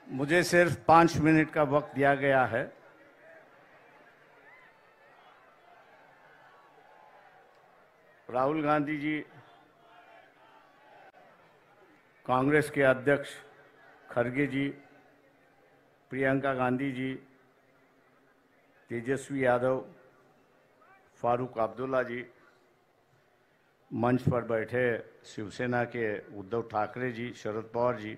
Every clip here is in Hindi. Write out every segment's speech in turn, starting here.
मुझे सिर्फ 5 मिनट का वक्त दिया गया है। राहुल गांधी जी, कांग्रेस के अध्यक्ष खड़गे जी, प्रियंका गांधी जी, तेजस्वी यादव, फारूक अब्दुल्ला जी, मंच पर बैठे शिवसेना के उद्धव ठाकरे जी, शरद पवार जी,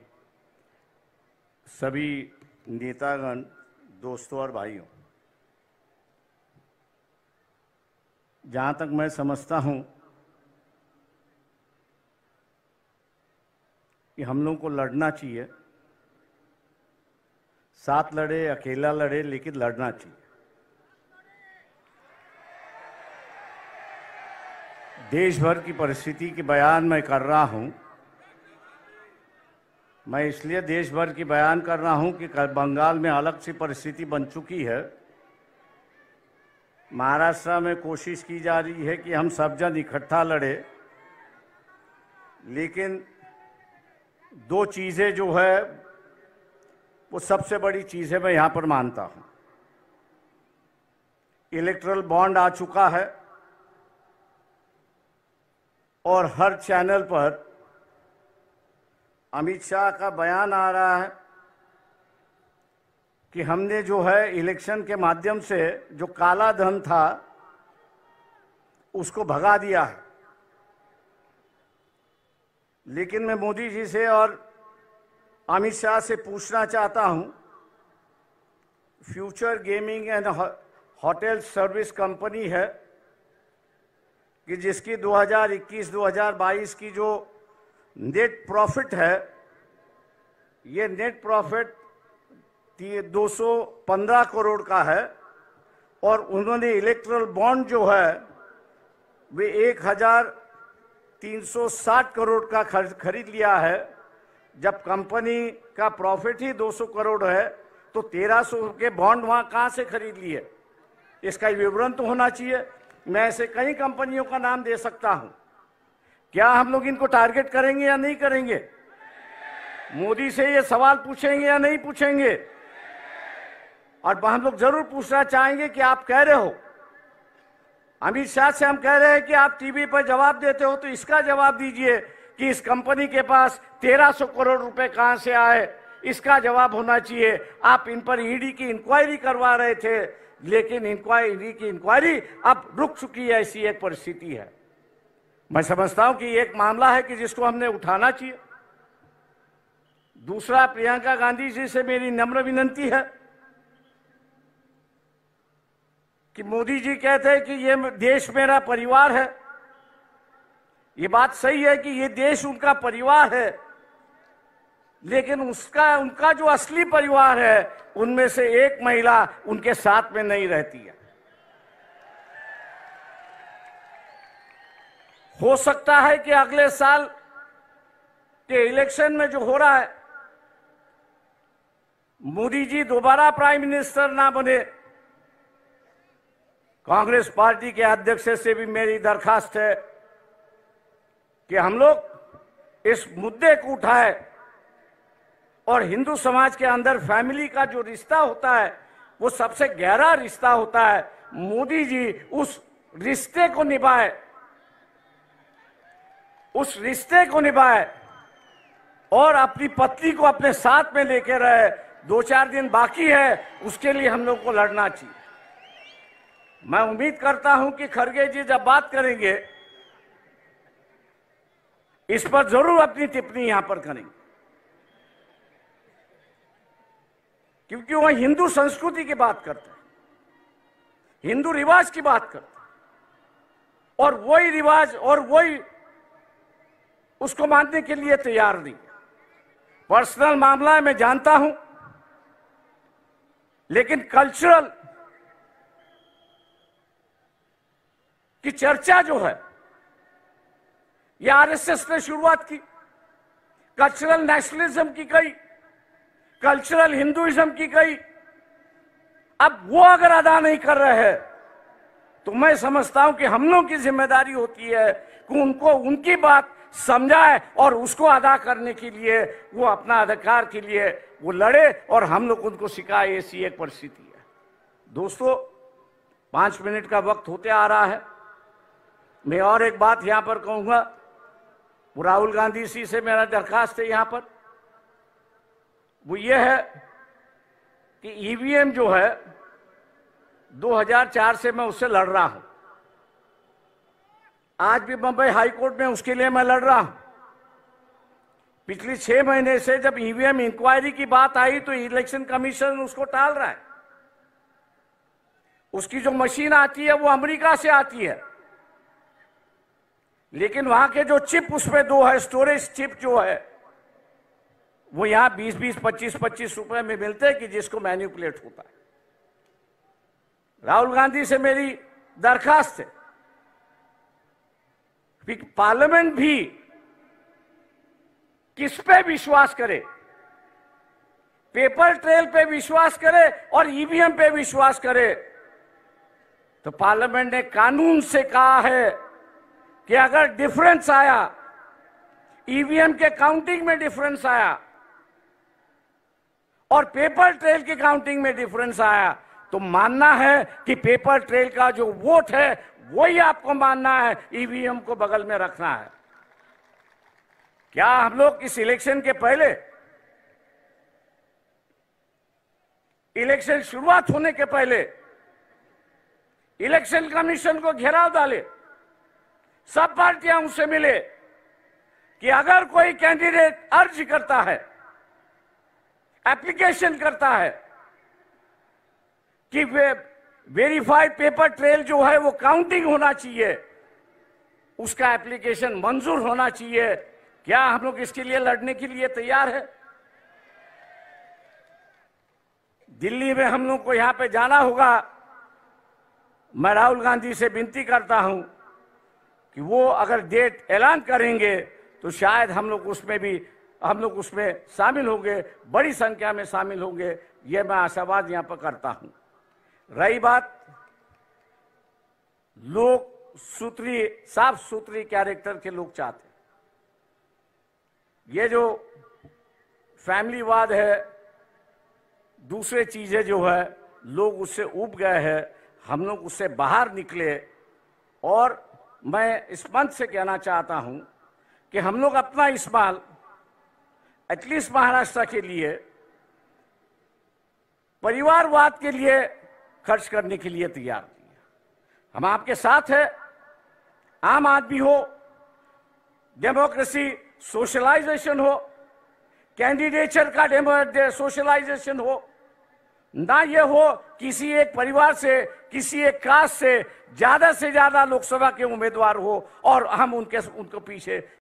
सभी नेतागण, दोस्तों और भाइयों, जहाँ तक मैं समझता हूँ कि हम लोगों को लड़ना चाहिए। साथ लड़े, अकेला लड़े, लेकिन लड़ना चाहिए। देश भर की परिस्थिति की बयान मैं कर रहा हूँ। मैं इसलिए देश भर की बयान कर रहा हूँ कि बंगाल में अलग सी परिस्थिति बन चुकी है। महाराष्ट्र में कोशिश की जा रही है कि हम सब जन इकट्ठा लड़े, लेकिन दो चीज़ें जो है वो सबसे बड़ी चीज़ है, मैं यहाँ पर मानता हूँ। इलेक्टरल बॉन्ड आ चुका है और हर चैनल पर अमित शाह का बयान आ रहा है कि हमने जो है इलेक्शन के माध्यम से जो काला धन था उसको भगा दिया है। लेकिन मैं मोदी जी से और अमित शाह से पूछना चाहता हूं, future gaming and hotel service company है कि जिसकी 2021-2022 की जो नेट प्रॉफिट है, ये नेट प्रॉफिट 215 करोड़ का है और उन्होंने इलेक्ट्रल बॉन्ड जो है वे 1360 करोड़ का खरीद लिया है। जब कंपनी का प्रॉफिट ही 200 करोड़ है तो 1300 के बॉन्ड वहां कहां से खरीद लिए? इसका विवरण तो होना चाहिए। मैं ऐसे कई कंपनियों का नाम दे सकता हूं। क्या हम लोग इनको टारगेट करेंगे या नहीं करेंगे? मोदी से ये सवाल पूछेंगे या नहीं पूछेंगे? और हम लोग जरूर पूछना चाहेंगे कि आप कह रहे हो, अमित शाह से हम कह रहे हैं कि आप टीवी पर जवाब देते हो, तो इसका जवाब दीजिए कि इस कंपनी के पास 1300 करोड़ रुपए कहां से आए, इसका जवाब होना चाहिए। आप इन पर ईडी की इंक्वायरी करवा रहे थे, लेकिन ईडी की इंक्वायरी अब रुक चुकी है। ऐसी एक परिस्थिति है। मैं समझता हूं कि एक मामला है कि जिसको हमने उठाना चाहिए। दूसरा, प्रियंका गांधी जी से मेरी नम्र विनती है कि मोदी जी कहते हैं कि ये देश मेरा परिवार है। ये बात सही है कि ये देश उनका परिवार है, लेकिन उनका जो असली परिवार है उनमें से एक महिला उनके साथ में नहीं रहती है। हो सकता है कि अगले साल के इलेक्शन में जो हो रहा है, मोदी जी दोबारा प्राइम मिनिस्टर ना बने। कांग्रेस पार्टी के अध्यक्ष से भी मेरी दरखास्त है कि हम लोग इस मुद्दे को उठाए और हिंदू समाज के अंदर फैमिली का जो रिश्ता होता है वो सबसे गहरा रिश्ता होता है। मोदी जी उस रिश्ते को निभाए, उस रिश्ते को निभाए और अपनी पत्नी को अपने साथ में लेके रहे। 2-4 दिन बाकी है, उसके लिए हम लोग को लड़ना चाहिए। मैं उम्मीद करता हूं कि खड़गे जी जब बात करेंगे इस पर जरूर अपनी टिप्पणी यहां पर करेंगे, क्योंकि वह हिंदू संस्कृति की बात करते हैं, हिंदू रिवाज की बात करते हैं और वही रिवाज और वही उसको मानने के लिए तैयार नहीं। पर्सनल मामला है, मैं जानता हूं, लेकिन कल्चरल की चर्चा जो है ये आरएसएस ने शुरुआत की, कल्चरल नेशनलिज्म की गई, कल्चरल हिंदुइज्म की गई। अब वो अगर अदा नहीं कर रहे हैं तो मैं समझता हूं कि हम लोगों की जिम्मेदारी होती है कि उनको उनकी बात समझा है और उसको अदा करने के लिए वो अपना अधिकार के लिए वो लड़े और हम लोग उनको सिखाए। ऐसी एक परिस्थिति है। दोस्तों, 5 मिनट का वक्त होते आ रहा है। मैं और एक बात यहां पर कहूंगा। राहुल गांधी जी से मेरा दरखास्त है यहां पर, वो ये है कि ईवीएम जो है 2004 से मैं उससे लड़ रहा हूं। आज भी बंबई हाईकोर्ट में उसके लिए मैं लड़ रहा हूं। पिछले 6 महीने से जब ईवीएम इंक्वायरी की बात आई तो इलेक्शन कमीशन उसको टाल रहा है। उसकी जो मशीन आती है वो अमेरिका से आती है, लेकिन वहां के जो चिप उसमें 2 है, स्टोरेज चिप जो है, वो यहां 20-20, 25-25 रुपए में मिलते हैं कि जिसको मैनिपुलेट होता है। राहुल गांधी से मेरी दरखास्त है कि पार्लियामेंट भी किस पे विश्वास करे, पेपर ट्रेल पे विश्वास करे और ईवीएम पे विश्वास करे। तो पार्लियामेंट ने कानून से कहा है कि अगर डिफरेंस आया, ईवीएम के काउंटिंग में डिफरेंस आया और पेपर ट्रेल की काउंटिंग में डिफरेंस आया, तो मानना है कि पेपर ट्रेल का जो वोट है वही आपको मानना है, ईवीएम को बगल में रखना है। क्या हम लोग इस इलेक्शन के पहले, इलेक्शन शुरुआत होने के पहले इलेक्शन कमीशन को घेराव डाले, सब पार्टियां उससे मिले कि अगर कोई कैंडिडेट अर्ज करता है, एप्लीकेशन करता है कि वेरीफाइड पेपर ट्रेल जो है वो काउंटिंग होना चाहिए, उसका एप्लीकेशन मंजूर होना चाहिए। क्या हम लोग इसके लिए लड़ने के लिए तैयार है? दिल्ली में हम लोग को यहां पे जाना होगा। मैं राहुल गांधी से विनती करता हूं कि वो अगर डेट ऐलान करेंगे तो शायद हम लोग उसमें शामिल होंगे, बड़ी संख्या में शामिल होंगे, ये मैं आशावाद यहां पर करता हूं। रही बात लोग साफ सुथरी कैरेक्टर के लोग चाहते हैं। ये जो फैमिलीवाद है, दूसरे चीजें जो है, लोग उससे उब गए हैं। हम लोग उससे बाहर निकले और मैं इस मंच से कहना चाहता हूं कि हम लोग अपना इस्तेमाल एटलीस्ट महाराष्ट्र के लिए परिवारवाद के लिए खर्च करने के लिए तैयार हैं। हम आपके साथ हैं। आम आदमी हो, डेमोक्रेसी सोशलाइजेशन हो, कैंडिडेचर का सोशलाइजेशन हो, ना ये हो किसी एक परिवार से, किसी एक कास्ट से ज्यादा लोकसभा के उम्मीदवार हो और हम उनके पीछे